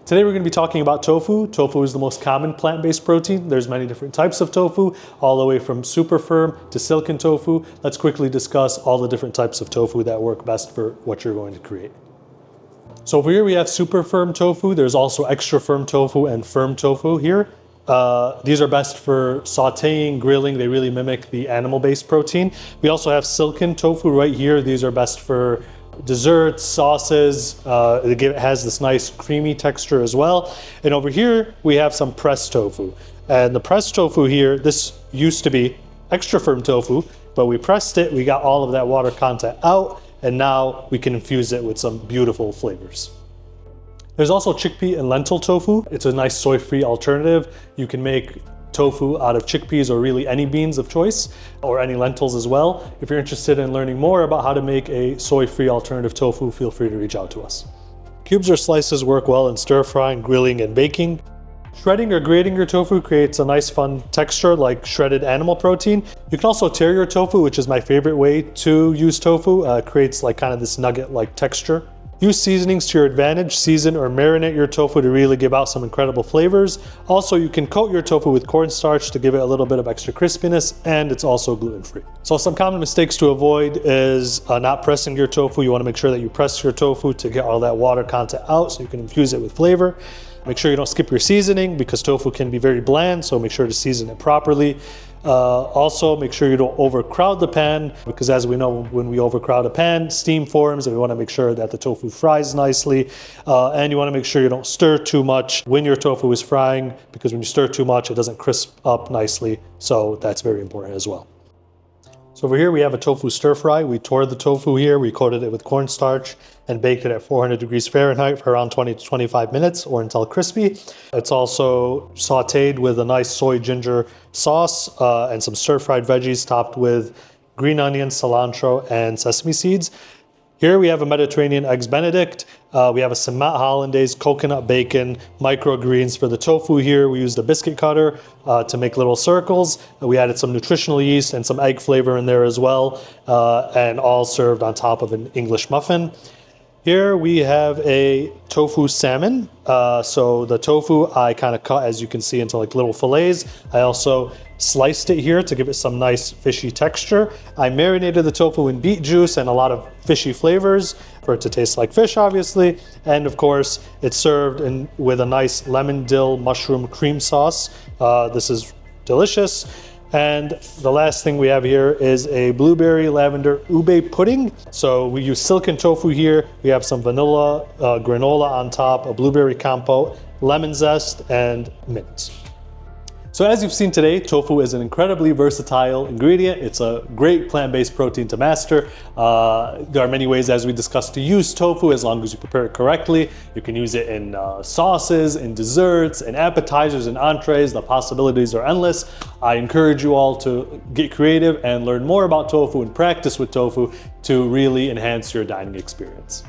Today we're going to be talking about tofu. Tofu is the most common plant-based protein. There's many different types of tofu, all the way from super firm to silken tofu. Let's quickly discuss all the different types of tofu that work best for what you're going to create. So over here we have super firm tofu. There's also extra firm tofu and firm tofu here. These are best for sauteing, grilling. They really mimic the animal-based protein. We also have silken tofu right here. These are best for desserts, sauces. It has this nice creamy texture as well. And over here we have some pressed tofu. And the pressed tofu here, this used to be extra firm tofu, but we pressed it, we got all of that water content out, and now we can infuse it with some beautiful flavors. There's also chickpea and lentil tofu. It's a nice soy-free alternative. You can make tofu out of chickpeas or really any beans of choice, or any lentils as well. If you're interested in learning more about how to make a soy-free alternative tofu, feel free to reach out to us. Cubes or slices work well in stir-frying, grilling, and baking. Shredding or grating your tofu creates a nice fun texture like shredded animal protein. You can also tear your tofu, which is my favorite way to use tofu. It creates like kind of this nugget-like texture. Use seasonings to your advantage. Season or marinate your tofu to really give out some incredible flavors. Also, you can coat your tofu with cornstarch to give it a little bit of extra crispiness, and it's also gluten-free. So some common mistakes to avoid is not pressing your tofu. You want to make sure that you press your tofu to get all that water content out so you can infuse it with flavor. Make sure you don't skip your seasoning because tofu can be very bland, so make sure to season it properly. Also, make sure you don't overcrowd the pan because, as we know, when we overcrowd a pan, steam forms, and we want to make sure that the tofu fries nicely. And you want to make sure you don't stir too much when your tofu is frying, because when you stir too much, it doesn't crisp up nicely. So that's very important as well. So over here we have a tofu stir fry. We tore the tofu here, we coated it with cornstarch and baked it at 400 degrees Fahrenheit for around 20 to 25 minutes or until crispy. It's also sauteed with a nice soy ginger sauce and some stir-fried veggies topped with green onions, cilantro, and sesame seeds. Here we have a Mediterranean eggs Benedict. We have a Samat Hollandaise coconut bacon, microgreens. For the tofu here, we used a biscuit cutter to make little circles. We added some nutritional yeast and some egg flavor in there as well, and all served on top of an English muffin. Here we have a tofu salmon. So the tofu I kind of cut, as you can see, into like little fillets. I also sliced it here to give it some nice fishy texture. I marinated the tofu in beet juice and a lot of fishy flavors for it to taste like fish, obviously. And of course, it's served with a nice lemon dill mushroom cream sauce. This is delicious. And the last thing we have here is a blueberry lavender ube pudding. So we use silken tofu here. We have some vanilla granola on top, a blueberry compote, lemon zest, and mint. So as you've seen today, tofu is an incredibly versatile ingredient. It's a great plant-based protein to master. There are many ways, as we discussed, to use tofu as long as you prepare it correctly. You can use it in sauces, in desserts, in appetizers, and entrees. The possibilities are endless. I encourage you all to get creative and learn more about tofu and practice with tofu to really enhance your dining experience.